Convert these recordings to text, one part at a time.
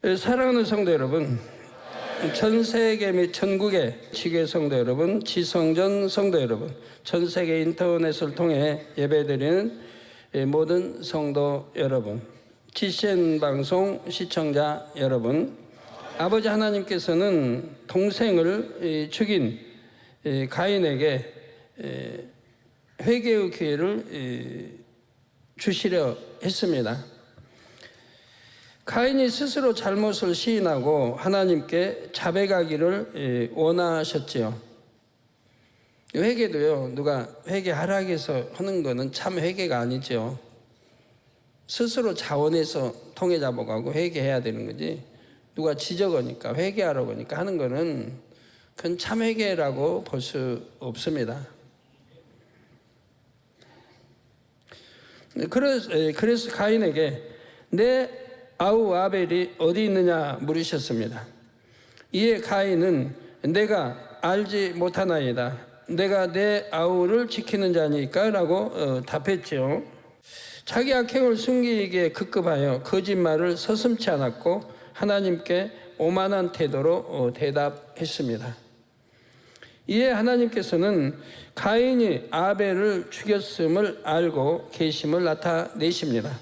사랑하는 성도 여러분, 전 세계 및 전국의 지교회 성도 여러분, 지성전 성도 여러분, 전 세계 인터넷을 통해 예배드리는 모든 성도 여러분, GCN 방송 시청자 여러분, 아버지 하나님께서는 동생을 죽인 가인에게 회개의 기회를 주시려 했습니다. 가인이 스스로 잘못을 시인하고 하나님께 자백하기를 원하셨지요. 회개도요, 누가 회개하라고 해서 하는 거는 참 회개가 아니죠. 스스로 자원해서 통해 잡아가고 회개해야 되는 거지, 누가 지적하니까 회개하라고 하니까 하는 거는 그건 참 회개라고 볼 수 없습니다. 그래서 가인에게 내 아우 아벨이 어디 있느냐 물으셨습니다. 이에 가인은 내가 알지 못하나이다. 내가 내 아우를 지키는 자니까 라고 답했죠. 자기 악행을 숨기기에 급급하여 거짓말을 서슴지 않았고 하나님께 오만한 태도로 대답했습니다. 이에 하나님께서는 가인이 아벨을 죽였음을 알고 계심을 나타내십니다.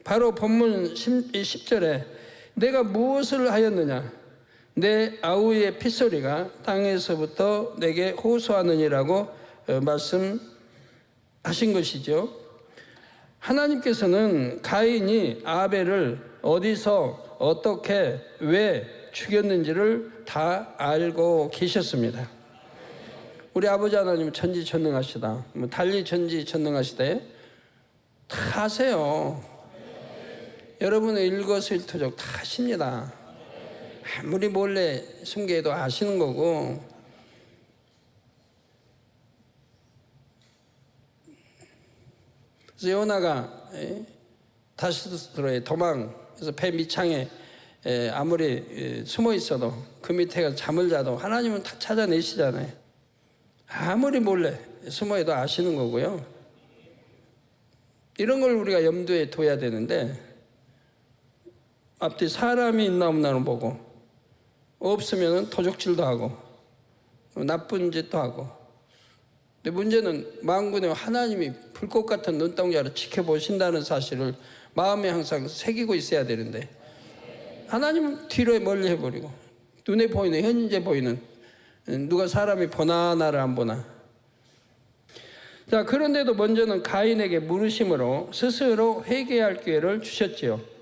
바로 본문 10절에 내가 무엇을 하였느냐, 내 아우의 핏소리가 땅에서부터 내게 호소하느니라고 말씀하신 것이죠. 하나님께서는 가인이 아벨을 어디서 어떻게 왜 죽였는지를 다 알고 계셨습니다. 우리 아버지 하나님 전지전능하시다, 달리 전지전능하시대 다 아세요. 여러분의 일거수일투족 다 아십니다. 아무리 몰래 숨겨도 아시는 거고, 그래서 요나가 다시스로의 도망해서 배 밑창에 아무리 숨어 있어도 그 밑에 가서 잠을 자도 하나님은 다 찾아내시잖아요. 아무리 몰래 숨어도 아시는 거고요. 이런 걸 우리가 염두에 둬야 되는데, 앞뒤 사람이 있나 없나는 보고, 없으면 도적질도 하고 나쁜 짓도 하고. 근데 문제는 만군의 하나님이 불꽃 같은 눈동자로 지켜보신다는 사실을 마음에 항상 새기고 있어야 되는데, 하나님은 뒤로 멀리 해버리고 눈에 보이는, 현재 보이는, 누가 사람이 보나 나를 안 보나. 자, 그런데도 먼저는 가인에게 물으심으로 스스로 회개할 기회를 주셨지요.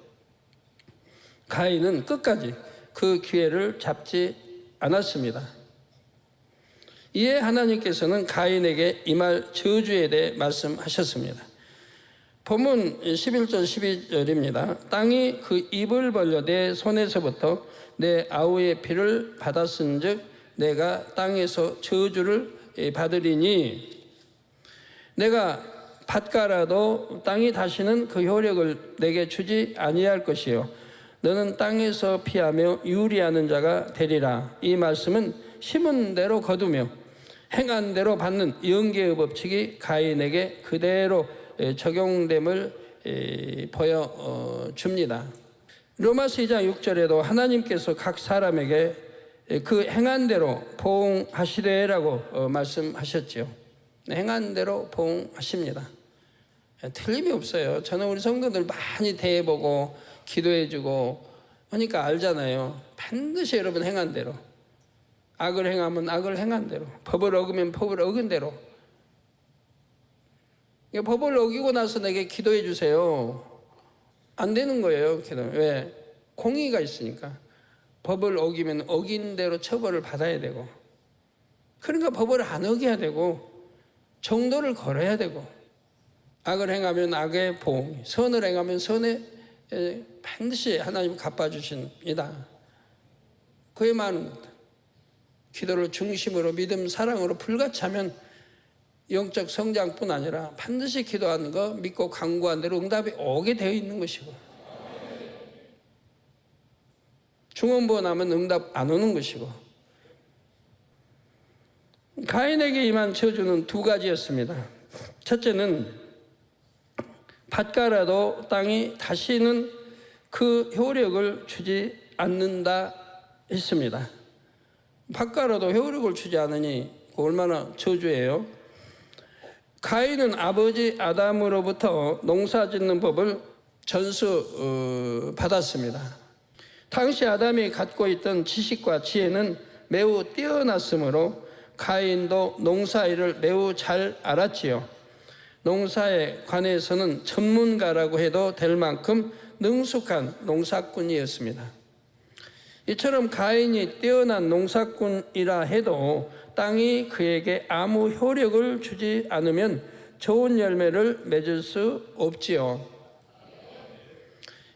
가인은 끝까지 그 기회를 잡지 않았습니다. 이에 하나님께서는 가인에게 임할 저주에 대해 말씀하셨습니다. 본문 11절 12절입니다. 땅이 그 입을 벌려 내 손에서부터 내 아우의 피를 받았은즉 내가 땅에서 저주를 받으리니, 내가 밭가라도 땅이 다시는 그 효력을 내게 주지 아니할 것이요 너는 땅에서 피하며 유리하는 자가 되리라. 이 말씀은 심은 대로 거두며 행한 대로 받는 영계의 법칙이 가인에게 그대로 적용됨을 보여줍니다. 로마서 2장 6절에도 하나님께서 각 사람에게 그 행한 대로 보응하시되라고 말씀하셨죠. 행한 대로 보응하십니다. 틀림이 없어요. 저는 우리 성도들 많이 대해보고 기도해주고 하니까 알잖아요. 반드시 여러분 행한 대로, 악을 행하면 악을 행한 대로, 법을 어기면 법을 어긴 대로. 법을 어기고 나서 내게 기도해 주세요, 안 되는 거예요. 왜? 공의가 있으니까. 법을 어기면 어긴 대로 처벌을 받아야 되고, 그러니까 법을 안 어겨야 되고 정도를 걸어야 되고, 악을 행하면 악의 보응, 선을 행하면 선의 반드시 하나님 갚아주십니다. 그에 많은 것, 기도를 중심으로 믿음 사랑으로 불같이 하면 영적 성장뿐 아니라 반드시 기도하는 거 믿고 간구한 대로 응답이 오게 되어 있는 것이고, 중언부언하면 응답 안 오는 것이고. 가인에게 임한 저주는 두 가지였습니다. 첫째는 밭가라도 땅이 다시는 그 효력을 주지 않는다 했습니다. 밭가라도 효력을 주지 않으니 얼마나 저주예요. 가인은 아버지 아담으로부터 농사 짓는 법을 전수 받았습니다. 당시 아담이 갖고 있던 지식과 지혜는 매우 뛰어났으므로 가인도 농사일을 매우 잘 알았지요. 농사에 관해서는 전문가라고 해도 될 만큼 능숙한 농사꾼이었습니다. 이처럼 가인이 뛰어난 농사꾼이라 해도 땅이 그에게 아무 효력을 주지 않으면 좋은 열매를 맺을 수 없지요.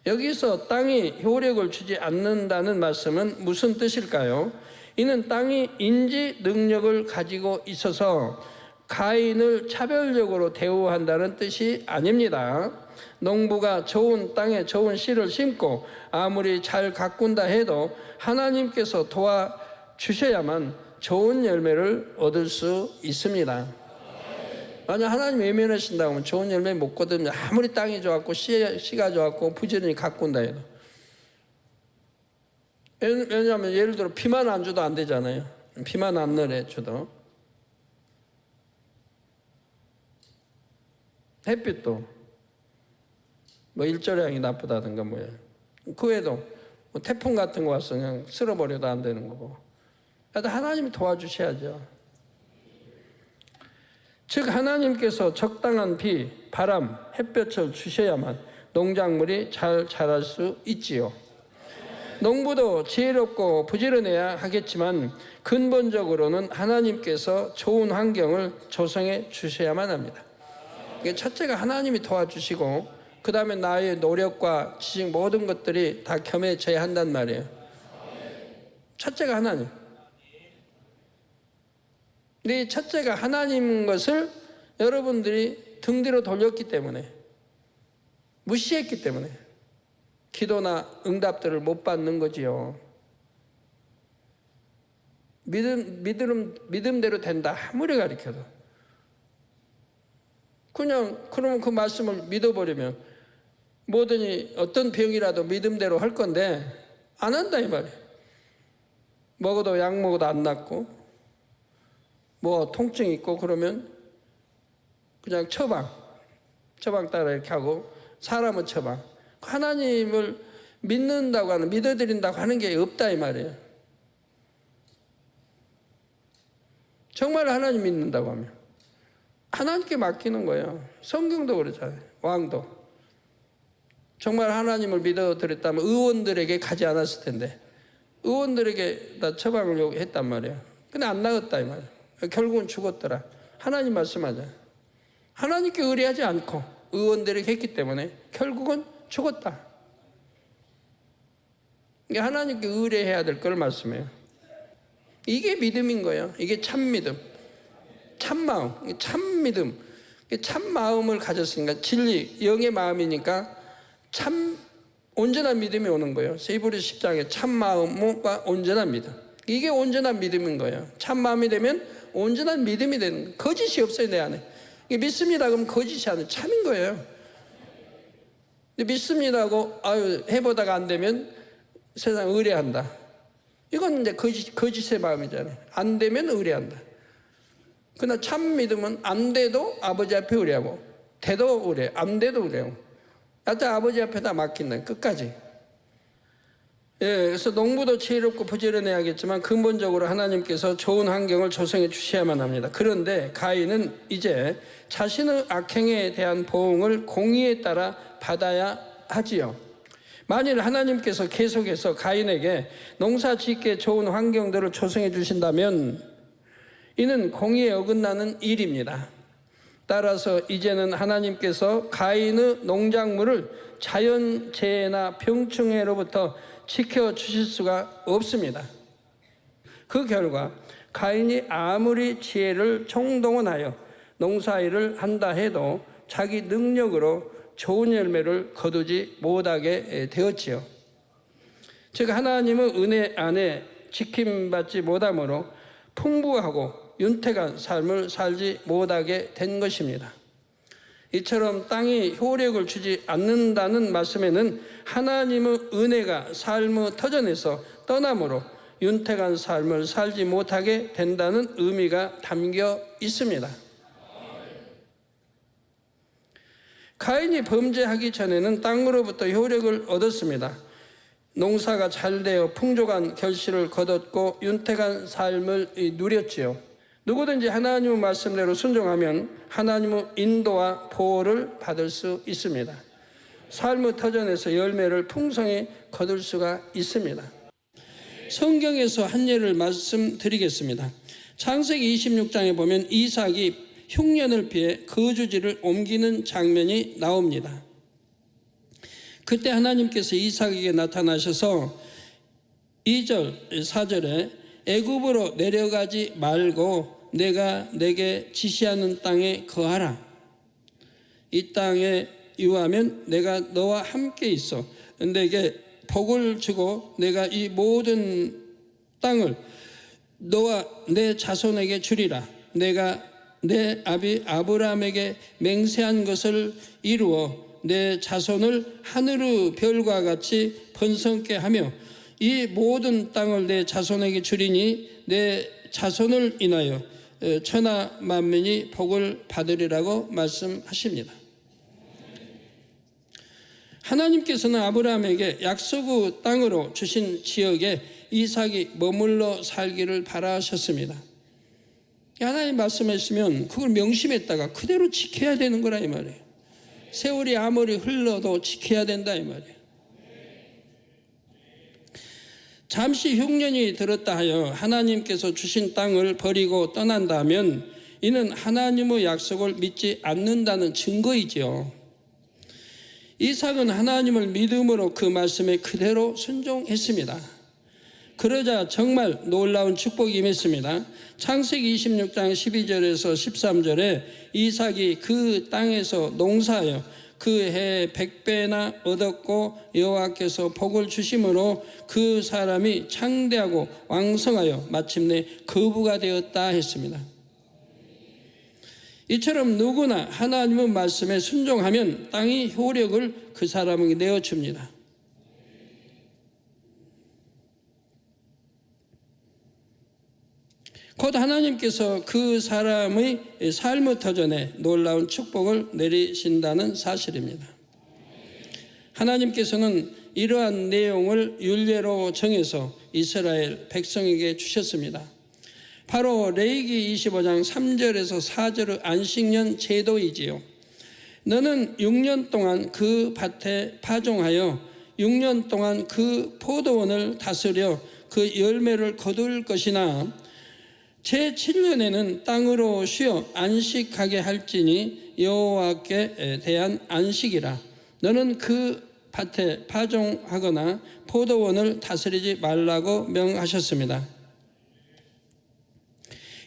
여기서 땅이 효력을 주지 않는다는 말씀은 무슨 뜻일까요? 이는 땅이 인지 능력을 가지고 있어서 가인을 차별적으로 대우한다는 뜻이 아닙니다. 농부가 좋은 땅에 좋은 씨를 심고 아무리 잘 가꾼다 해도 하나님께서 도와주셔야만 좋은 열매를 얻을 수 있습니다. 만약 하나님 외면하신다고 하면 좋은 열매 못 거두면 아무리 땅이 좋았고 씨가 좋았고 부지런히 가꾼다 해도. 왜냐하면 예를 들어 비만 안 줘도 안 되잖아요. 비만 안 넣어 줘도. 햇빛도 뭐 일조량이 나쁘다든가 뭐야. 그 외에도 뭐 태풍 같은 거 와서 그냥 쓸어버려도 안 되는 거고. 하여튼 하나님이 도와주셔야죠. 즉 하나님께서 적당한 비, 바람, 햇볕을 주셔야만 농작물이 잘 자랄 수 있지요. 농부도 지혜롭고 부지런해야 하겠지만 근본적으로는 하나님께서 좋은 환경을 조성해 주셔야만 합니다. 첫째가 하나님이 도와주시고 그 다음에 나의 노력과 지식 모든 것들이 다 겸해져야 한단 말이에요. 첫째가 하나님. 근데 이 첫째가 하나님인 것을 여러분들이 등 뒤로 돌렸기 때문에, 무시했기 때문에 기도나 응답들을 못 받는 거지요. 믿음대로 된다 아무리 가르쳐도 그러면 그 말씀을 믿어버리면 뭐든지 어떤 병이라도 믿음대로 할 건데 안 한다 이 말이에요. 먹어도 약 먹어도 안 낫고 뭐 통증 있고 그러면 그냥 처방 따라 이렇게 하고 사람은 처방. 하나님을 믿는다고 하는 믿어드린다고 하는 게 없다 이 말이에요. 정말 하나님 믿는다고 하면 하나님께 맡기는 거예요. 성경도 그렇잖아요. 왕도 정말 하나님을 믿어드렸다면 의원들에게 가지 않았을 텐데 의원들에게 다 처방을 요구했단 말이에요. 근데 안 나았다 이 말이에요. 결국은 죽었더라. 하나님 말씀하잖아요. 하나님께 의뢰하지 않고 의원들에게 했기 때문에 결국은 죽었다. 이게 하나님께 의뢰해야 될 걸 말씀해요. 이게 믿음인 거예요. 이게 참 믿음, 참 마음, 참 믿음, 참 마음을 가졌으니까 진리, 영의 마음이니까 참 온전한 믿음이 오는 거예요. 히브리서 10장에 참 마음과 온전한 믿음. 이게 온전한 믿음인 거예요. 참 마음이 되면 온전한 믿음이 되는 거예요. 거짓이 없어요 내 안에. 이게 믿습니다 그러면 거짓이 아니에요. 참인 거예요. 근데 믿습니다고 해보다가 안 되면 세상 의뢰한다. 이건 이제 거짓의 마음이잖아요. 안 되면 의뢰한다. 그러나 참 믿음은 안 돼도 아버지 앞에 의뢰하고 돼도 의뢰, 안 돼도 의뢰하고 하여튼 아버지 앞에다 맡긴다. 끝까지. 그래서 농부도 지혜롭고 부지런해야겠지만 근본적으로 하나님께서 좋은 환경을 조성해 주셔야만 합니다. 그런데 가인은 이제 자신의 악행에 대한 보응을 공의에 따라 받아야 하지요. 만일 하나님께서 계속해서 가인에게 농사 짓기에 좋은 환경들을 조성해 주신다면 이는 공의에 어긋나는 일입니다. 따라서 이제는 하나님께서 가인의 농작물을 자연재해나 병충해로부터 지켜주실 수가 없습니다. 그 결과 가인이 아무리 지혜를 총동원하여 농사일을 한다 해도 자기 능력으로 좋은 열매를 거두지 못하게 되었지요. 즉 하나님의 은혜 안에 지킴받지 못함으로 풍부하고 윤택한 삶을 살지 못하게 된 것입니다. 이처럼 땅이 효력을 주지 않는다는 말씀에는 하나님의 은혜가 삶의 터전에서 떠남으로 윤택한 삶을 살지 못하게 된다는 의미가 담겨 있습니다. 가인이 범죄하기 전에는 땅으로부터 효력을 얻었습니다. 농사가 잘 되어 풍족한 결실을 거뒀고 윤택한 삶을 누렸지요. 누구든지 하나님의 말씀대로 순종하면 하나님의 인도와 보호를 받을 수 있습니다. 삶의 터전에서 열매를 풍성히 거둘 수가 있습니다. 성경에서 한 예를 말씀드리겠습니다. 창세기 26장에 보면 이삭이 흉년을 피해 거주지를 옮기는 장면이 나옵니다. 그때 하나님께서 이삭에게 나타나셔서 2절, 4절에 애굽으로 내려가지 말고 내가 내게 지시하는 땅에 거하라. 이 땅에 유하면 내가 너와 함께 있어 내게 복을 주고 내가 이 모든 땅을 너와 내 자손에게 주리라. 내가 내 아비 아브라함에게 맹세한 것을 이루어 내 자손을 하늘의 별과 같이 번성케 하며 이 모든 땅을 내 자손에게 주리니 내 자손을 인하여 천하 만민이 복을 받으리라고 말씀하십니다. 하나님께서는 아브라함에게 약속의 땅으로 주신 지역에 이삭이 머물러 살기를 바라셨습니다. 하나님 말씀하시면 그걸 명심했다가 그대로 지켜야 되는 거라 이 말이에요. 세월이 아무리 흘러도 지켜야 된다 이 말이에요. 잠시 흉년이 들었다 하여 하나님께서 주신 땅을 버리고 떠난다면 이는 하나님의 약속을 믿지 않는다는 증거이지요. 이삭은 하나님을 믿음으로 그 말씀에 그대로 순종했습니다. 그러자 정말 놀라운 축복이 임했습니다. 창세기 26장 12절에서 13절에 이삭이 그 땅에서 농사하여 그 해에 100배나 얻었고 여호와께서 복을 주심으로 그 사람이 창대하고 왕성하여 마침내 거부가 되었다 했습니다. 이처럼 누구나 하나님의 말씀에 순종하면 땅이 효력을 그 사람에게 내어줍니다. 곧 하나님께서 그 사람의 삶의 터전에 놀라운 축복을 내리신다는 사실입니다. 하나님께서는 이러한 내용을 율례로 정해서 이스라엘 백성에게 주셨습니다. 바로 레위기 25장 3절에서 4절의 안식년 제도이지요. 너는 6년 동안 그 밭에 파종하여 6년 동안 그 포도원을 다스려 그 열매를 거둘 것이나 제7년에는 땅으로 쉬어 안식하게 할지니 여호와께 대한 안식이라. 너는 그 밭에 파종하거나 포도원을 다스리지 말라고 명하셨습니다.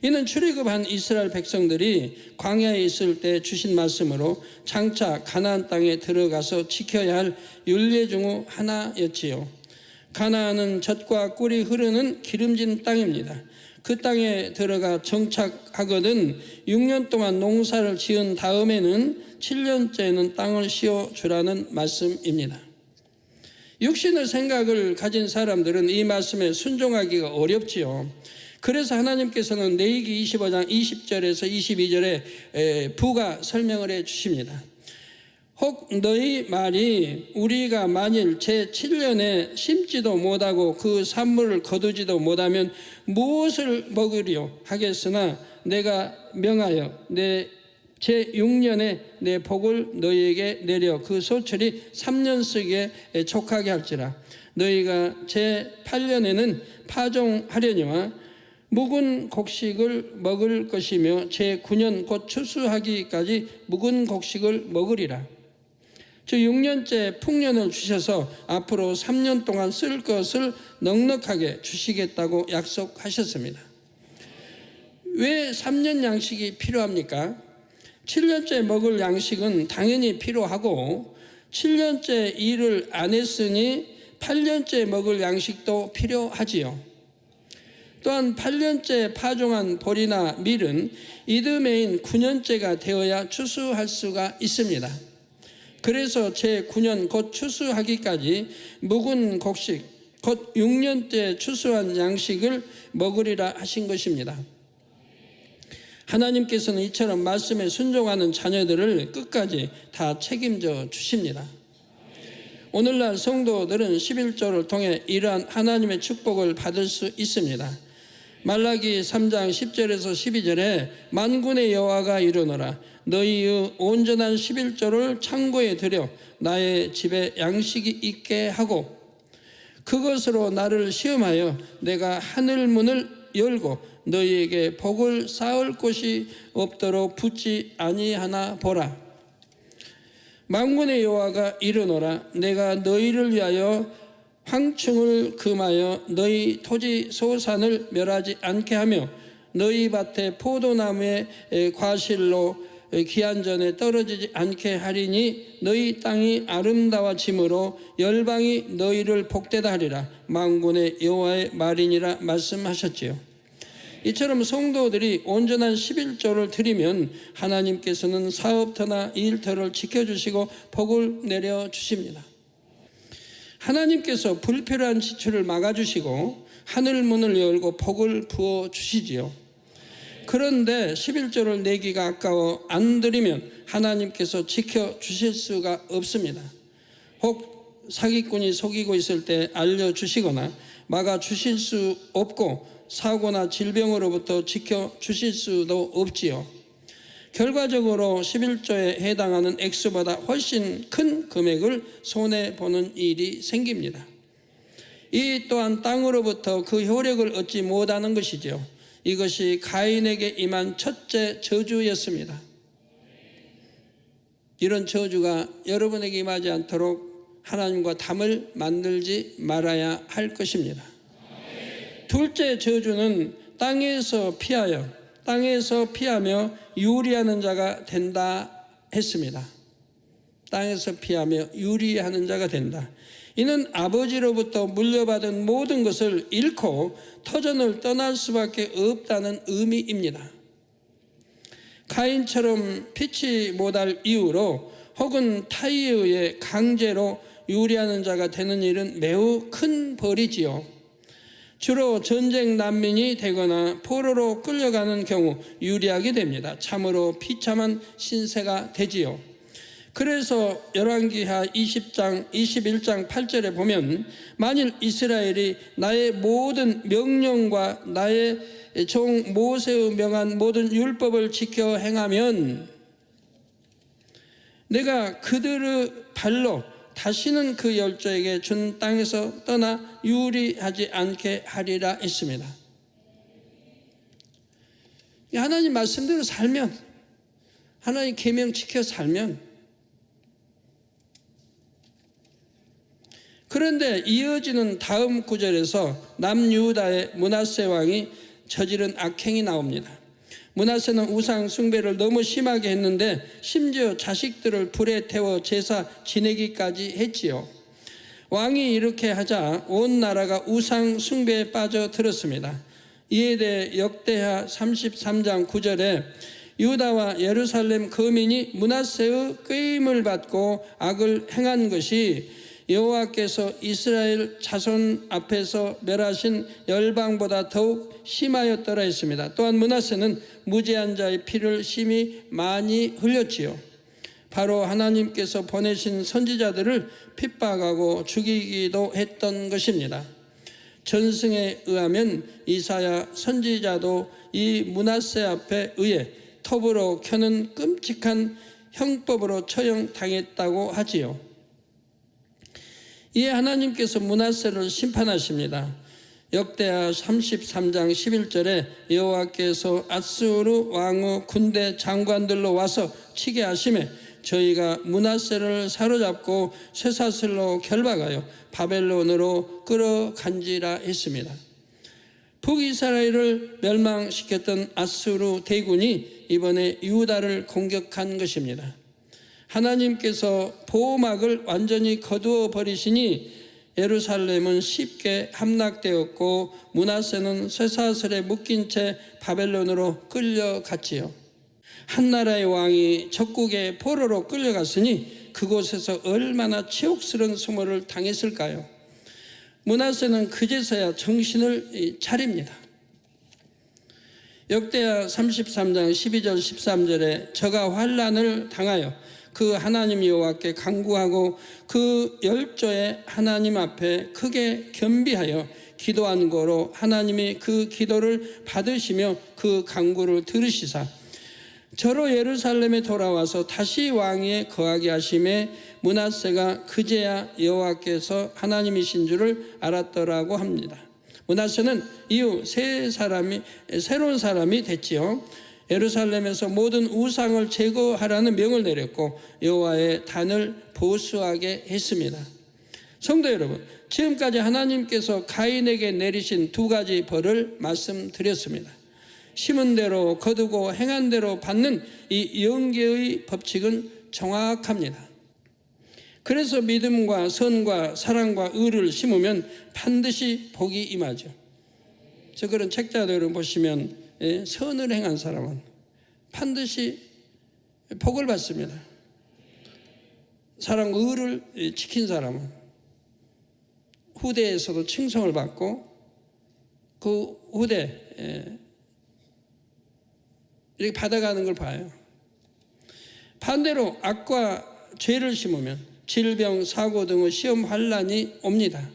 이는 출애굽한 이스라엘 백성들이 광야에 있을 때 주신 말씀으로 장차 가나안 땅에 들어가서 지켜야 할 율례 중 하나였지요. 가나안은 젖과 꿀이 흐르는 기름진 땅입니다. 그 땅에 들어가 정착하거든 6년 동안 농사를 지은 다음에는 7년째는 땅을 씌워주라는 말씀입니다. 육신의 생각을 가진 사람들은 이 말씀에 순종하기가 어렵지요. 그래서 하나님께서는 레위기 25장 20절에서 22절에 부가 설명을 해 주십니다. 혹 너희 말이 우리가 만일 제7년에 심지도 못하고 그 산물을 거두지도 못하면 무엇을 먹으리요 하겠으나 내가 명하여 내 제6년에 내 복을 너희에게 내려 그 소출이 3년 쓰기에 촉하게 할지라. 너희가 제8년에는 파종하려니와 묵은 곡식을 먹을 것이며 제9년 곧 추수하기까지 묵은 곡식을 먹으리라. 즉 6년째 풍년을 주셔서 앞으로 3년 동안 쓸 것을 넉넉하게 주시겠다고 약속하셨습니다. 왜 3년 양식이 필요합니까? 7년째 먹을 양식은 당연히 필요하고 7년째 일을 안 했으니 8년째 먹을 양식도 필요하지요. 또한 8년째 파종한 보리나 밀은 이듬해인 9년째가 되어야 추수할 수가 있습니다. 그래서 제9년 곧 추수하기까지 묵은 곡식 곧 6년째 추수한 양식을 먹으리라 하신 것입니다. 하나님께서는 이처럼 말씀에 순종하는 자녀들을 끝까지 다 책임져 주십니다. 오늘날 성도들은 11조를 통해 이러한 하나님의 축복을 받을 수 있습니다. 말라기 3장 10절에서 12절에 만군의 여호와가 이르노라 너희의 온전한 11조를 창고에 들여 나의 집에 양식이 있게 하고 그것으로 나를 시험하여 내가 하늘 문을 열고 너희에게 복을 쌓을 곳이 없도록 붙지 아니하나 보라. 만군의 여호와가 이르노라 내가 너희를 위하여 황충을 금하여 너희 토지 소산을 멸하지 않게 하며 너희 밭에 포도나무의 과실로 기한전에 떨어지지 않게 하리니 너희 땅이 아름다워짐으로 열방이 너희를 복되다 하리라. 만군의 여호와의 말이니라 말씀하셨지요. 이처럼 성도들이 온전한 11조를 드리면 하나님께서는 사업터나 일터를 지켜주시고 복을 내려주십니다. 하나님께서 불필요한 지출을 막아주시고 하늘문을 열고 복을 부어주시지요. 그런데 11조를 내기가 아까워 안 드리면 하나님께서 지켜주실 수가 없습니다. 혹 사기꾼이 속이고 있을 때 알려주시거나 막아주실 수 없고 사고나 질병으로부터 지켜주실 수도 없지요. 결과적으로 11조에 해당하는 액수보다 훨씬 큰 금액을 손해보는 일이 생깁니다. 이 또한 땅으로부터 그 효력을 얻지 못하는 것이죠. 이것이 가인에게 임한 첫째 저주였습니다. 이런 저주가 여러분에게 임하지 않도록 하나님과 담을 만들지 말아야 할 것입니다. 둘째 저주는 땅에서 피하며 유리하는 자가 된다 했습니다. 땅에서 피하며 유리하는 자가 된다. 이는 아버지로부터 물려받은 모든 것을 잃고 터전을 떠날 수밖에 없다는 의미입니다. 가인처럼 피치 못할 이유로 혹은 타의에 의해 강제로 유리하는 자가 되는 일은 매우 큰 벌이지요. 주로 전쟁 난민이 되거나 포로로 끌려가는 경우 유리하게 됩니다. 참으로 비참한 신세가 되지요. 그래서 열왕기하 20장 21장 8절에 보면 만일 이스라엘이 나의 모든 명령과 나의 종 모세의 명한 모든 율법을 지켜 행하면 내가 그들의 발로 다시는 그 열조에게 준 땅에서 떠나 유리하지 않게 하리라 했습니다. 하나님 말씀대로 살면, 하나님 계명 지켜 살면, 그런데 이어지는 다음 구절에서 남유다의 므낫세 왕이 저지른 악행이 나옵니다. 므낫세는 우상 숭배를 너무 심하게 했는데 심지어 자식들을 불에 태워 제사 지내기까지 했지요. 왕이 이렇게 하자 온 나라가 우상 숭배에 빠져들었습니다. 이에 대해 역대하 33장 9절에 유다와 예루살렘 거민이 므낫세의 꾀임을 받고 악을 행한 것이 여호와께서 이스라엘 자손 앞에서 멸하신 열방보다 더욱 심하였더라 했습니다. 또한 므낫세는 무죄한 자의 피를 심히 많이 흘렸지요. 바로 하나님께서 보내신 선지자들을 핍박하고 죽이기도 했던 것입니다. 전승에 의하면 이사야 선지자도 이 므낫세 앞에 의해 톱으로 켜는 끔찍한 형법으로 처형당했다고 하지요. 이에 하나님께서 므낫세를 심판하십니다. 역대하 33장 11절에 여호와께서 앗수르 왕의 군대 장관들로 와서 치게 하시매 저희가 므낫세를 사로잡고 쇠사슬로 결박하여 바벨론으로 끌어간지라 했습니다. 북이스라엘을 멸망시켰던 앗수르 대군이 이번에 유다를 공격한 것입니다. 하나님께서 보호막을 완전히 거두어 버리시니 예루살렘은 쉽게 함락되었고 므낫세는 쇠사슬에 묶인 채 바벨론으로 끌려갔지요. 한 나라의 왕이 적국의 포로로 끌려갔으니 그곳에서 얼마나 치욕스러운 수모를 당했을까요? 므낫세는 그제서야 정신을 차립니다. 역대하 33장 12절 13절에 저가 환난을 당하여 그 하나님 여호와께 간구하고 그 열조의 하나님 앞에 크게 겸비하여 기도한 거로 하나님이 그 기도를 받으시며 그 간구를 들으시사 저로 예루살렘에 돌아와서 다시 왕위에 거하게 하심에 므낫세가 그제야 여호와께서 하나님이신 줄을 알았더라고 합니다. 므낫세는 이후 새로운 사람이 됐지요. 예루살렘에서 모든 우상을 제거하라는 명을 내렸고 여호와의 단을 보수하게 했습니다. 성도 여러분, 지금까지 하나님께서 가인에게 내리신 두 가지 벌을 말씀드렸습니다. 심은 대로 거두고 행한 대로 받는 이 영계의 법칙은 정확합니다. 그래서 믿음과 선과 사랑과 의를 심으면 반드시 복이 임하죠. 저 그런 책자들을 보시면 선을 행한 사람은 반드시 복을 받습니다. 사랑과 의를 지킨 사람은 후대에서도 칭송을 받고 그 후대 이렇게 받아가는 걸 봐요. 반대로 악과 죄를 심으면 질병, 사고 등의 시험 환난이 옵니다.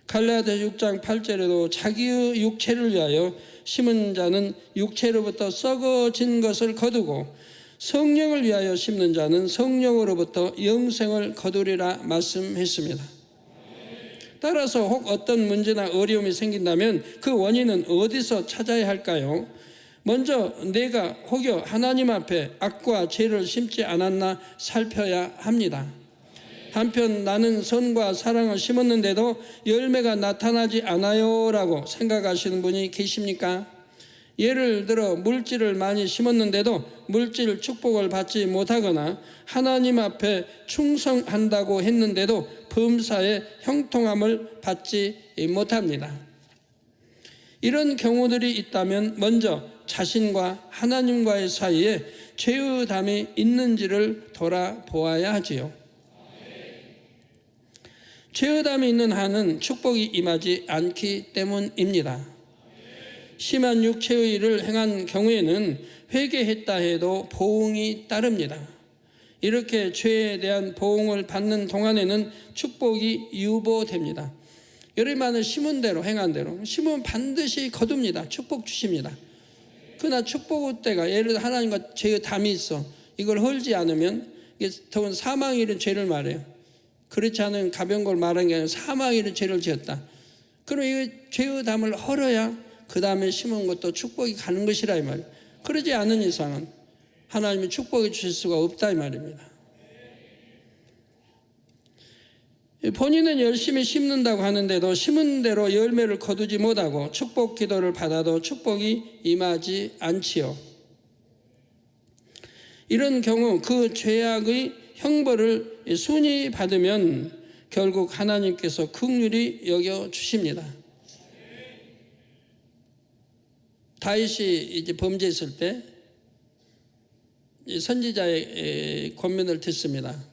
갈라디아 6장 8절에도 자기의 육체를 위하여 심은 자는 육체로부터 썩어진 것을 거두고 성령을 위하여 심는 자는 성령으로부터 영생을 거두리라 말씀했습니다. 따라서 혹 어떤 문제나 어려움이 생긴다면 그 원인은 어디서 찾아야 할까요? 먼저 내가 혹여 하나님 앞에 악과 죄를 심지 않았나 살펴야 합니다. 한편 나는 선과 사랑을 심었는데도 열매가 나타나지 않아요 라고 생각하시는 분이 계십니까? 예를 들어 물질을 많이 심었는데도 물질 축복을 받지 못하거나 하나님 앞에 충성한다고 했는데도 범사의 형통함을 받지 못합니다. 이런 경우들이 있다면 먼저 자신과 하나님과의 사이에 죄의 담이 있는지를 돌아보아야 하지요. 죄의 담이 있는 한은 축복이 임하지 않기 때문입니다. 심한 육체의 일을 행한 경우에는 회개했다 해도 보응이 따릅니다. 이렇게 죄에 대한 보응을 받는 동안에는 축복이 유보됩니다. 여러분은 심은 대로 행한 대로 심으면 반드시 거둡니다. 축복 주십니다. 그러나 축복의 때가 예를 들어 하나님과 죄의 담이 있어 이걸 헐지 않으면 이게 더군 사망에 이른 죄를 말해요. 그렇지 않은 가벼운 걸 말하는 게 아니라 사망에 이른 죄를 지었다. 그럼 이 죄의 담을 헐어야 그 다음에 심은 것도 축복이 가는 것이라 이 말이에요. 그러지 않은 이상은 하나님이 축복해 주실 수가 없다 이 말입니다. 본인은 열심히 심는다고 하는데도 심은 대로 열매를 거두지 못하고 축복 기도를 받아도 축복이 임하지 않지요. 이런 경우 그 죄악의 형벌을 순히 받으면 결국 하나님께서 긍휼히 여겨주십니다. 다윗이 이제 범죄했을 때 선지자의 권면을 듣습니다.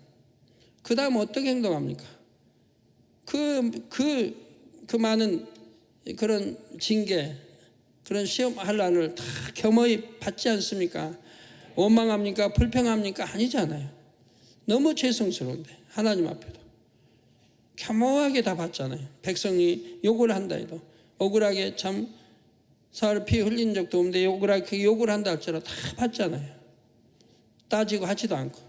그 다음 어떻게 행동합니까? 그 많은 그런 징계, 그런 시험 환난을 다 겸허히 받지 않습니까? 원망합니까? 불평합니까? 아니잖아요. 너무 죄송스러운데 하나님 앞에도 겸허하게 다 받잖아요. 백성이 욕을 한다 해도 억울하게 참 사흘 피 흘린 적도 없는데 억울하게 욕을 한다 할지라도 다 받잖아요. 따지고 하지도 않고.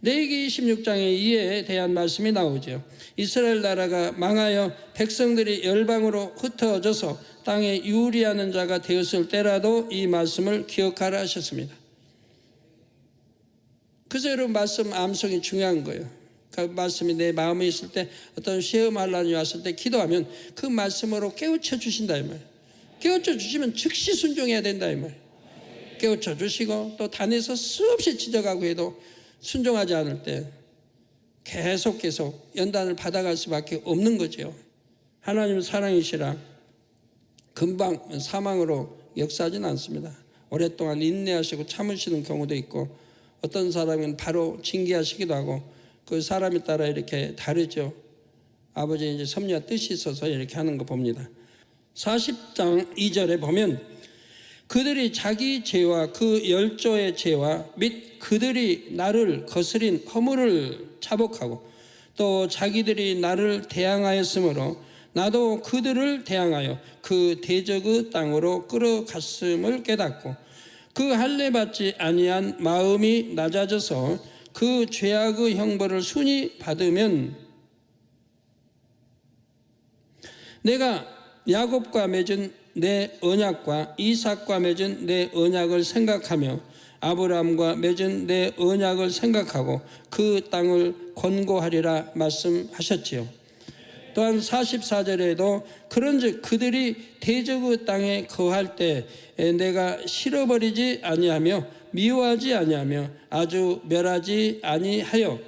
레위기 26장에 이에 대한 말씀이 나오죠. 이스라엘 나라가 망하여 백성들이 열방으로 흩어져서 땅에 유리하는 자가 되었을 때라도 이 말씀을 기억하라 하셨습니다. 그래서 여러분 말씀 암송이 중요한 거예요. 그 말씀이 내 마음에 있을 때 어떤 시험 환난이 왔을 때 기도하면 그 말씀으로 깨우쳐 주신다 이 말이에요. 깨우쳐 주시면 즉시 순종해야 된다 이 말이에요. 깨우쳐 주시고 또 단에서 수없이 지적하고 해도 순종하지 않을 때 계속 연단을 받아갈 수밖에 없는 거죠. 하나님은 사랑이시라 금방 사망으로 역사하지는 않습니다. 오랫동안 인내하시고 참으시는 경우도 있고, 어떤 사람은 바로 징계하시기도 하고, 그 사람에 따라 이렇게 다르죠. 아버지의 이제 섭리와 뜻이 있어서 이렇게 하는 거 봅니다. 40장 2절에 보면 그들이 자기 죄와 그 열조의 죄와 및 그들이 나를 거스린 허물을 자복하고 또 자기들이 나를 대항하였으므로 나도 그들을 대항하여 그 대적의 땅으로 끌어갔음을 깨닫고 그 할례 받지 아니한 마음이 낮아져서 그 죄악의 형벌을 순히 받으면 내가 야곱과 맺은 내 언약과 이삭과 맺은 내 언약을 생각하며 아브라함과 맺은 내 언약을 생각하고 그 땅을 권고하리라 말씀하셨지요. 또한 44절에도 그런즉 그들이 대적의 땅에 거할 때 내가 실어버리지 아니하며 미워하지 아니하며 아주 멸하지 아니하여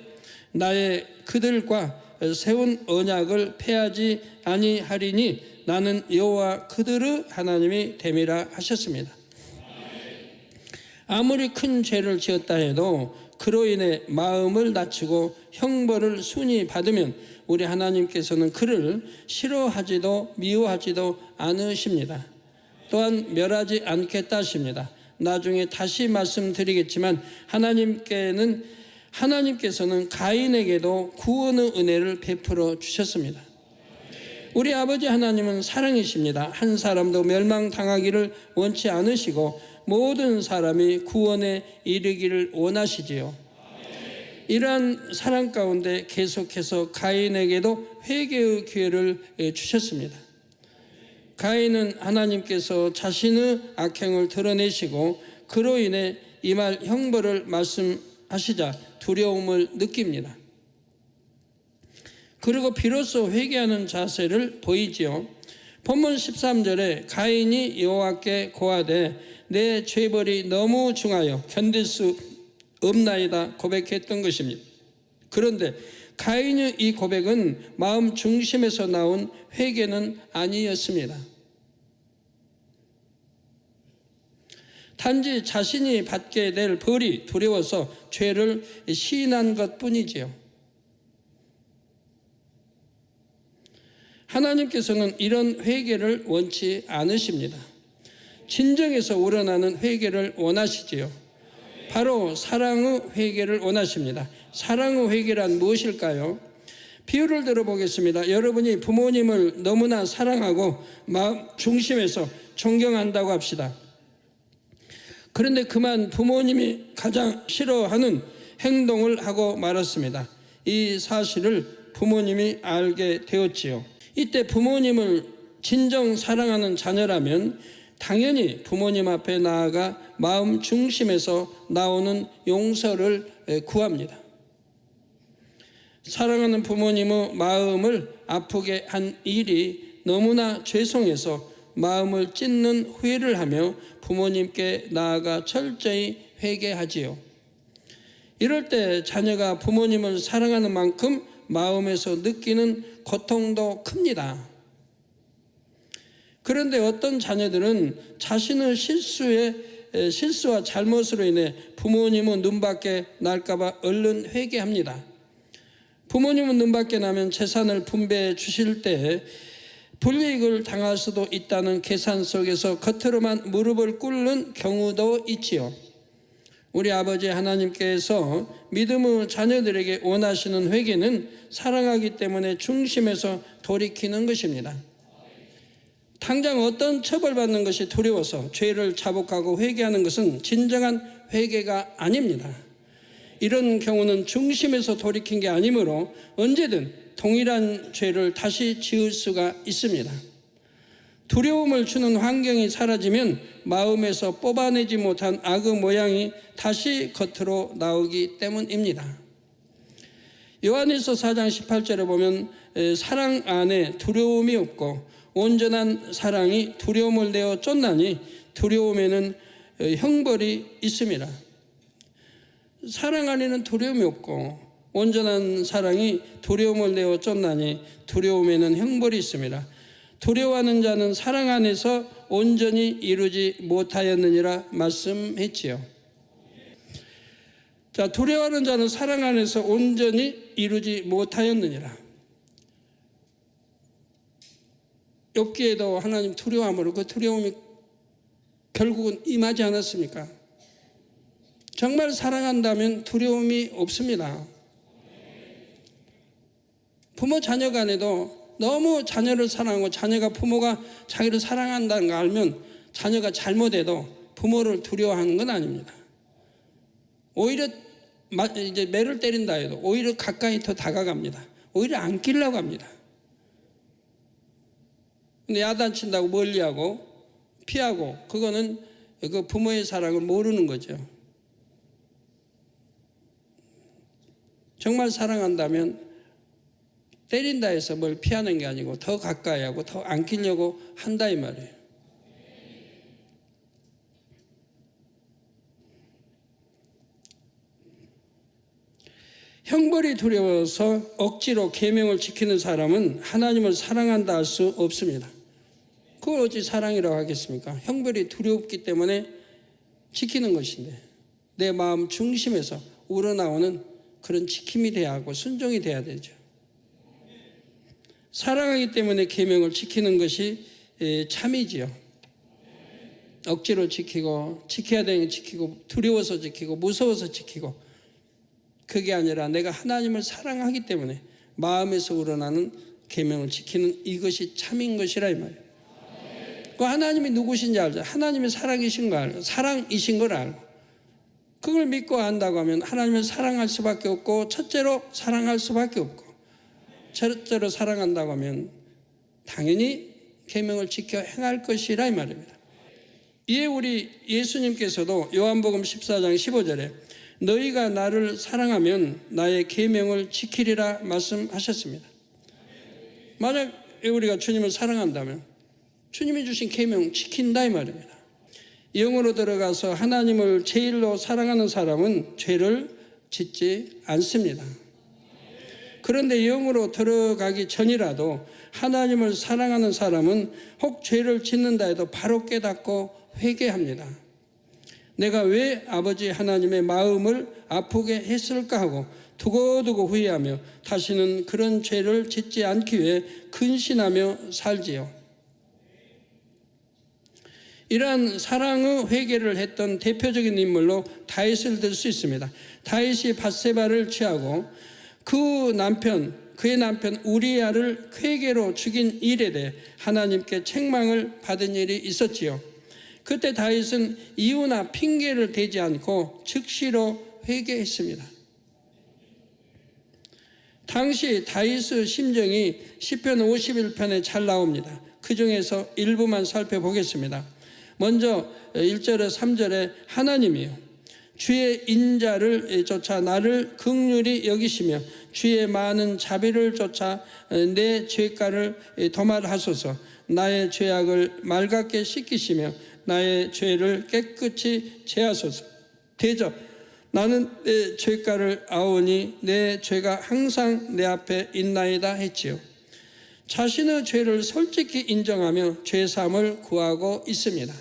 나의 그들과 세운 언약을 폐하지 아니하리니 나는 여호와 그들의 하나님이 됨이라 하셨습니다. 아무리 큰 죄를 지었다 해도 그로 인해 마음을 낮추고 형벌을 순히 받으면 우리 하나님께서는 그를 싫어하지도 미워하지도 않으십니다. 또한 멸하지 않겠다 하십니다. 나중에 다시 말씀드리겠지만 하나님께서는 가인에게도 구원의 은혜를 베풀어 주셨습니다. 우리 아버지 하나님은 사랑이십니다. 한 사람도 멸망당하기를 원치 않으시고 모든 사람이 구원에 이르기를 원하시지요. 이러한 사랑 가운데 계속해서 가인에게도 회개의 기회를 주셨습니다. 가인은 하나님께서 자신의 악행을 드러내시고 그로 인해 임할 형벌을 말씀하시자 두려움을 느낍니다. 그리고 비로소 회개하는 자세를 보이지요. 본문 13절에 가인이 여호와께 고하되 내 죄벌이 너무 중하여 견딜 수 없나이다 고백했던 것입니다. 그런데 가인의 이 고백은 마음 중심에서 나온 회개는 아니었습니다. 단지 자신이 받게 될 벌이 두려워서 죄를 시인한 것뿐이지요. 하나님께서는 이런 회개를 원치 않으십니다. 진정에서 우러나는 회개를 원하시지요. 바로 사랑의 회개를 원하십니다. 사랑의 회개란 무엇일까요? 비유를 들어보겠습니다. 여러분이 부모님을 너무나 사랑하고 마음 중심에서 존경한다고 합시다. 그런데 그만 부모님이 가장 싫어하는 행동을 하고 말았습니다. 이 사실을 부모님이 알게 되었지요. 이때 부모님을 진정 사랑하는 자녀라면 당연히 부모님 앞에 나아가 마음 중심에서 나오는 용서를 구합니다. 사랑하는 부모님의 마음을 아프게 한 일이 너무나 죄송해서 마음을 찢는 후회를 하며 부모님께 나아가 철저히 회개하지요. 이럴 때 자녀가 부모님을 사랑하는 만큼 마음에서 느끼는 고통도 큽니다. 그런데 어떤 자녀들은 자신의 실수와 잘못으로 인해 부모님은 눈밖에 날까봐 얼른 회개합니다. 부모님은 눈밖에 나면 재산을 분배해 주실 때 불이익을 당할 수도 있다는 계산 속에서 겉으로만 무릎을 꿇는 경우도 있지요. 우리 아버지 하나님께서 믿음의 자녀들에게 원하시는 회개는 사랑하기 때문에 중심에서 돌이키는 것입니다. 당장 어떤 처벌받는 것이 두려워서 죄를 자복하고 회개하는 것은 진정한 회개가 아닙니다. 이런 경우는 중심에서 돌이킨 게 아니므로 언제든 동일한 죄를 다시 지을 수가 있습니다. 두려움을 주는 환경이 사라지면 마음에서 뽑아내지 못한 악의 모양이 다시 겉으로 나오기 때문입니다. 요한일서 4장 18절에 보면 사랑 안에 두려움이 없고 온전한 사랑이 두려움을 내어 쫓나니 두려움에는 형벌이 있습니다. 사랑 안에는 두려움이 없고 온전한 사랑이 두려움을 내어 쫓나니 두려움에는 형벌이 있습니다. 두려워하는 자는 사랑 안에서 온전히 이루지 못하였느니라 말씀했지요. 자, 두려워하는 자는 사랑 안에서 온전히 이루지 못하였느니라. 욥기에도 하나님 두려움으로 그 두려움이 결국은 임하지 않았습니까? 정말 사랑한다면 두려움이 없습니다. 부모 자녀 간에도 너무 자녀를 사랑하고 자녀가 부모가 자기를 사랑한다는 거 알면 자녀가 잘못해도 부모를 두려워하는 건 아닙니다. 오히려 이제 매를 때린다 해도 오히려 가까이 더 다가갑니다. 오히려 안기려고 합니다. 근데 야단친다고 멀리하고 피하고 그거는 그 부모의 사랑을 모르는 거죠. 정말 사랑한다면 때린다 해서 뭘 피하는 게 아니고 더 가까이 하고 더 안기려고 한다 이 말이에요. 형벌이 두려워서 억지로 계명을 지키는 사람은 하나님을 사랑한다 할 수 없습니다. 그걸 어찌 사랑이라고 하겠습니까? 형벌이 두렵기 때문에 지키는 것인데 내 마음 중심에서 우러나오는 그런 지킴이 돼야 하고 순종이 돼야 되죠. 사랑하기 때문에 계명을 지키는 것이 참이지요. 억지로 지키고 지켜야 되는 거 지키고 두려워서 지키고 무서워서 지키고 그게 아니라 내가 하나님을 사랑하기 때문에 마음에서 우러나는 계명을 지키는 이것이 참인 것이라 이 말이에요. 그 하나님이 누구신지 알죠. 하나님이 사랑이신 걸 알고 사랑이신 걸 알고 그걸 믿고 안다고 하면 하나님을 사랑할 수밖에 없고 첫째로 사랑할 수밖에 없고 첫째로 사랑한다고 하면 당연히 계명을 지켜 행할 것이라 이 말입니다. 이에 우리 예수님께서도 요한복음 14장 15절에 너희가 나를 사랑하면 나의 계명을 지키리라 말씀하셨습니다. 만약 우리가 주님을 사랑한다면 주님이 주신 계명 지킨다 이 말입니다. 영으로 들어가서 하나님을 제일로 사랑하는 사람은 죄를 짓지 않습니다. 그런데 영으로 들어가기 전이라도 하나님을 사랑하는 사람은 혹 죄를 짓는다 해도 바로 깨닫고 회개합니다. 내가 왜 아버지 하나님의 마음을 아프게 했을까 하고 두고두고 후회하며 다시는 그런 죄를 짓지 않기 위해 근신하며 살지요. 이러한 사랑의 회개를 했던 대표적인 인물로 다윗을 들 수 있습니다. 다윗이 밧세바를 취하고 그의 남편 우리야를 쾌계로 죽인 일에 대해 하나님께 책망을 받은 일이 있었지요. 그때 다윗은 이유나 핑계를 대지 않고 즉시로 회개했습니다. 당시 다윗의 심정이 시편 51편에 잘 나옵니다. 그 중에서 일부만 살펴보겠습니다. 먼저 1절에 3절에 하나님이요 주의 인자를 쫓아 나를 긍휼히 여기시며 주의 많은 자비를 쫓아 내 죄가를 도말하소서. 나의 죄악을 맑게 씻기시며 나의 죄를 깨끗이 제하소서. 대저 나는 내 죄가를 아오니 내 죄가 항상 내 앞에 있나이다 했지요. 자신의 죄를 솔직히 인정하며 죄사함을 구하고 있습니다.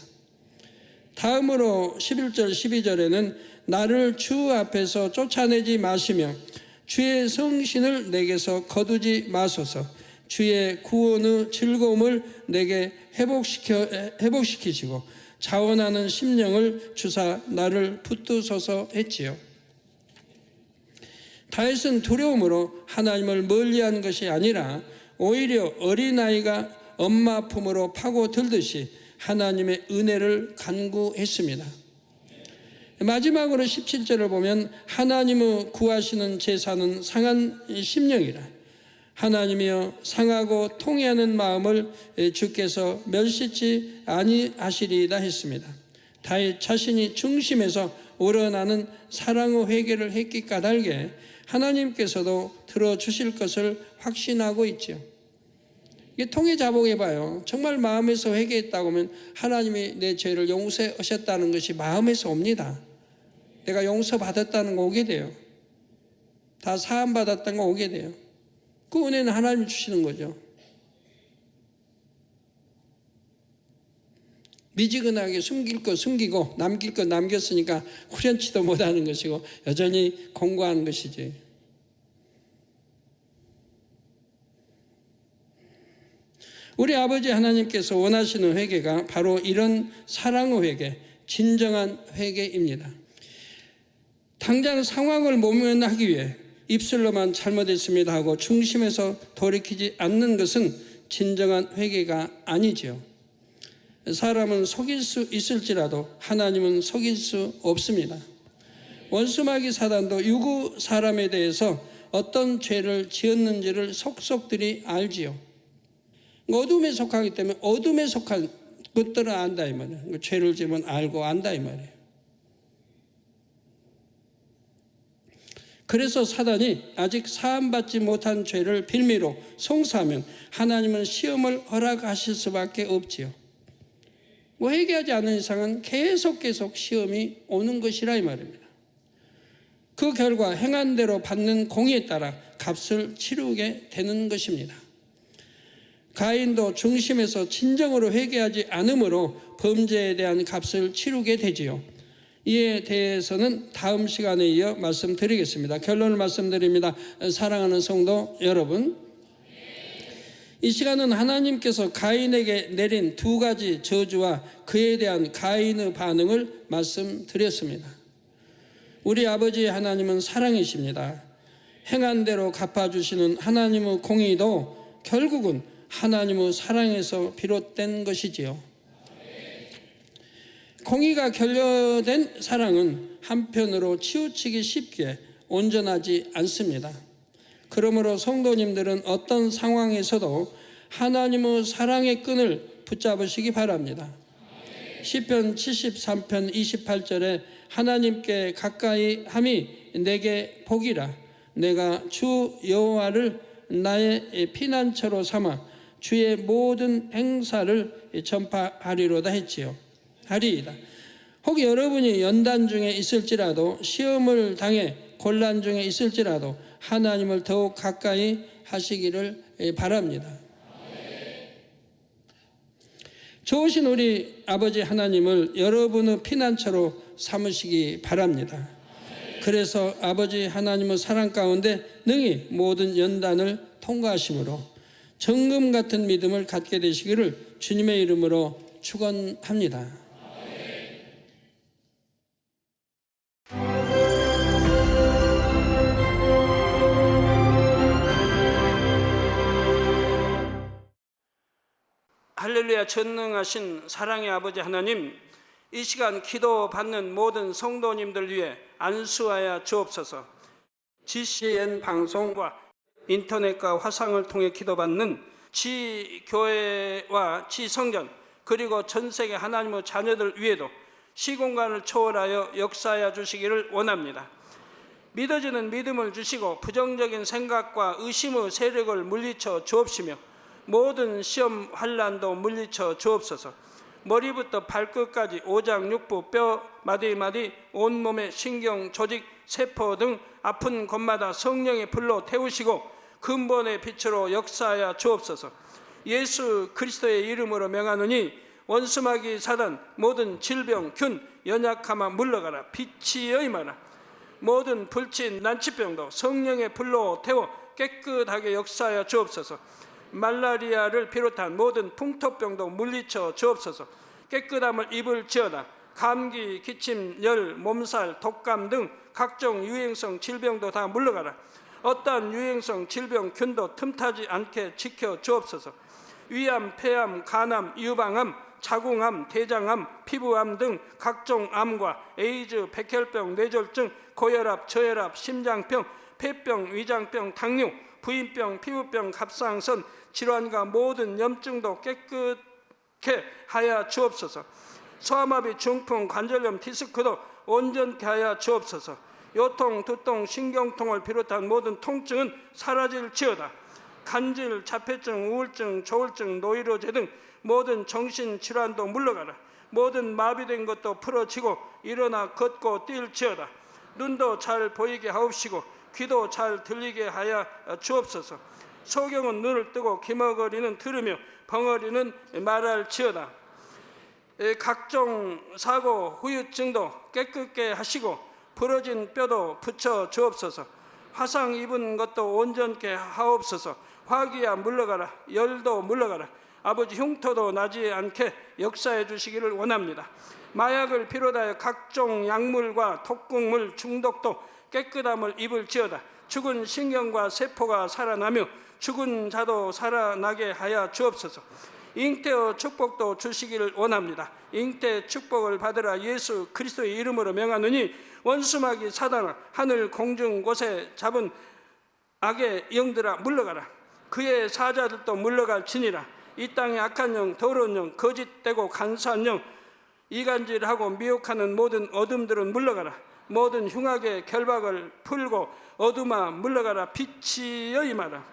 다음으로 11절 12절에는 나를 주 앞에서 쫓아내지 마시며 주의 성신을 내게서 거두지 마소서. 주의 구원의 즐거움을 내게 회복시키시고 자원하는 심령을 주사 나를 붙드소서 했지요. 다윗은 두려움으로 하나님을 멀리한 것이 아니라 오히려 어린아이가 엄마 품으로 파고들듯이 하나님의 은혜를 간구했습니다. 마지막으로 17절을 보면 하나님의 구하시는 제사는 상한 심령이라 하나님이여 상하고 통회하는 마음을 주께서 멸시치 아니하시리이다 했습니다. 다윗 자신이 중심에서 우러나는 사랑의 회개를 했기 까닭에 하나님께서도 들어주실 것을 확신하고 있죠. 이게 통해 자복해봐요. 정말 마음에서 회개했다고 하면 하나님이 내 죄를 용서하셨다는 것이 마음에서 옵니다. 내가 용서받았다는 거 오게 돼요. 다 사함받았다가 오게 돼요. 그 은혜는 하나님이 주시는 거죠. 미지근하게 숨길 거 숨기고 남길 거 남겼으니까 후련치도 못하는 것이고 여전히 공고하는 것이지. 우리 아버지 하나님께서 원하시는 회개가 바로 이런 사랑의 회개, 진정한 회개입니다. 당장 상황을 모면하기 위해 입술로만 잘못했습니다 하고 중심에서 돌이키지 않는 것은 진정한 회개가 아니지요. 사람은 속일 수 있을지라도 하나님은 속일 수 없습니다. 원수마귀 사단도 유구 사람에 대해서 어떤 죄를 지었는지를 속속들이 알지요. 어둠에 속하기 때문에 어둠에 속한 것들은 안다 이 말이에요. 죄를 지으면 알고 안다 이 말이에요. 그래서 사단이 아직 사함받지 못한 죄를 빌미로 송사하면 하나님은 시험을 허락하실 수밖에 없지요. 회개하지 않는 이상은 계속 시험이 오는 것이라 이 말입니다. 그 결과 행한 대로 받는 공의에 따라 값을 치르게 되는 것입니다. 가인도 중심에서 진정으로 회개하지 않으므로 범죄에 대한 값을 치르게 되지요. 이에 대해서는 다음 시간에 이어 말씀드리겠습니다. 결론을 말씀드립니다. 사랑하는 성도 여러분, 이 시간은 하나님께서 가인에게 내린 두 가지 저주와 그에 대한 가인의 반응을 말씀드렸습니다. 우리 아버지 하나님은 사랑이십니다. 행한 대로 갚아주시는 하나님의 공의도 결국은 하나님의 사랑에서 비롯된 것이지요. 공의가 결여된 사랑은 한편으로 치우치기 쉽게 온전하지 않습니다. 그러므로 성도님들은 어떤 상황에서도 하나님의 사랑의 끈을 붙잡으시기 바랍니다. 시편 73편 28절에 하나님께 가까이 함이 내게 복이라. 내가 주 여호와를 나의 피난처로 삼아 주의 모든 행사를 전파하리로다 했지요. 하리이다. 혹 여러분이 연단 중에 있을지라도 시험을 당해 곤란 중에 있을지라도 하나님을 더욱 가까이 하시기를 바랍니다. 좋으신 우리 아버지 하나님을 여러분의 피난처로 삼으시기 바랍니다. 그래서 아버지 하나님의 사랑 가운데 능히 모든 연단을 통과하심으로 정금 같은 믿음을 갖게 되시기를 주님의 이름으로 축원합니다. 할렐루야. 전능하신 사랑의 아버지 하나님, 이 시간 기도받는 모든 성도님들 위해 안수하여 주옵소서. GCN 방송과 인터넷과 화상을 통해 기도받는 지교회와 지성전 그리고 전세계 하나님의 자녀들 위에도 시공간을 초월하여 역사하여 주시기를 원합니다. 믿어지는 믿음을 주시고 부정적인 생각과 의심의 세력을 물리쳐 주옵시며 모든 시험 환난도 물리쳐 주옵소서. 머리부터 발끝까지 오장육부 뼈 마디마디 온몸의 신경 조직 세포 등 아픈 곳마다 성령의 불로 태우시고 근본의 빛으로 역사하여 주옵소서. 예수 그리스도의 이름으로 명하노니 원수마귀 사단 모든 질병 균 연약함아 물러가라. 빛이여 임하라. 모든 불친 난치병도 성령의 불로 태워 깨끗하게 역사하여 주옵소서. 말라리아를 비롯한 모든 풍토병도 물리쳐 주옵소서. 깨끗함을 입을지어다. 감기, 기침, 열, 몸살, 독감 등 각종 유행성 질병도 다 물러가라. 어떠한 유행성 질병 균도 틈타지 않게 지켜 주옵소서. 위암, 폐암, 간암, 유방암, 자궁암, 대장암, 피부암 등 각종 암과 에이즈, 백혈병, 뇌졸중, 고혈압, 저혈압, 심장병, 폐병, 위장병, 당뇨, 부인병, 피부병, 갑상선 질환과 모든 염증도 깨끗게 하여 주옵소서. 소아마비, 중풍, 관절염, 디스크도 온전케 하여 주옵소서. 요통, 두통, 신경통을 비롯한 모든 통증은 사라질지어다. 간질, 자폐증, 우울증, 조울증, 노이로제 등 모든 정신질환도 물러가라. 모든 마비된 것도 풀어지고 일어나 걷고 뛸지어다. 눈도 잘 보이게 하옵시고 귀도 잘 들리게 하여 주옵소서. 소경은 눈을 뜨고 기머거리는 들으며 벙어리는 말할지어다. 각종 사고 후유증도 깨끗게 하시고 부러진 뼈도 붙여 주옵소서. 화상 입은 것도 온전케 하옵소서. 화기야 물러가라. 열도 물러가라. 아버지 흉터도 나지 않게 역사해 주시기를 원합니다. 마약을 비롯하여 각종 약물과 독극물 중독도 깨끗함을 입을지어다. 죽은 신경과 세포가 살아나며 죽은 자도 살아나게 하여 주옵소서. 잉태의 축복도 주시기를 원합니다. 잉태 축복을 받으라. 예수 그리스도의 이름으로 명하노니 원수마귀 사단아, 하늘 공중 곳에 잡은 악의 영들아 물러가라. 그의 사자들도 물러갈지니라. 이 땅의 악한 영, 더러운 영, 거짓되고 간사한 영, 이간질하고 미혹하는 모든 어둠들은 물러가라. 모든 흉악의 결박을 풀고 어둠아 물러가라. 빛이여 임하라.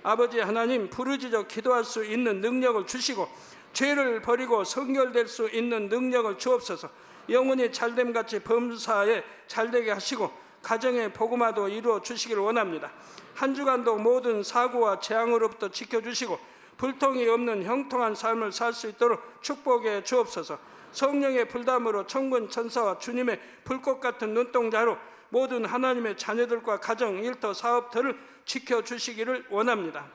아버지 하나님, 부르짖어 기도할 수 있는 능력을 주시고 죄를 버리고 성결될 수 있는 능력을 주옵소서. 영혼이 잘됨같이 범사에 잘되게 하시고 가정의 복음화도 이루어 주시기를 원합니다. 한 주간도 모든 사고와 재앙으로부터 지켜주시고 불통이 없는 형통한 삶을 살 수 있도록 축복해 주옵소서. 성령의 불담으로 천군 천사와 주님의 불꽃 같은 눈동자로 모든 하나님의 자녀들과 가정, 일터, 사업터를 지켜주시기를 원합니다.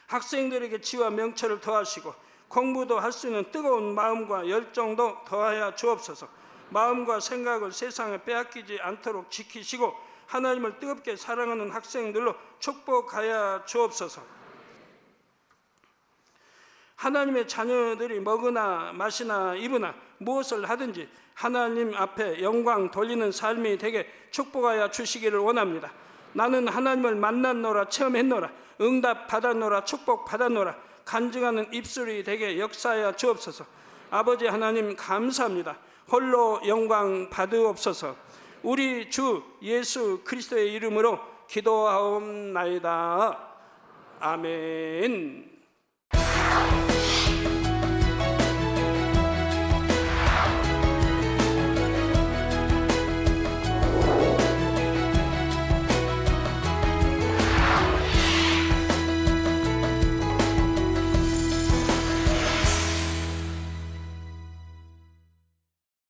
학생들에게 지와 명철을 더하시고 공부도 할 수 있는 뜨거운 마음과 열정도 더하여 주옵소서. 마음과 생각을 세상에 빼앗기지 않도록 지키시고 하나님을 뜨겁게 사랑하는 학생들로 축복하여 주옵소서. 하나님의 자녀들이 먹으나 마시나 입으나 무엇을 하든지 하나님 앞에 영광 돌리는 삶이 되게 축복하여 주시기를 원합니다. 나는 하나님을 만났노라, 체험했노라, 응답 받았노라, 축복 받았노라, 간증하는 입술이 되게 역사하여 주옵소서. 아버지 하나님 감사합니다. 홀로 영광 받으옵소서. 우리 주 예수 그리스도의 이름으로 기도하옵나이다. 아멘.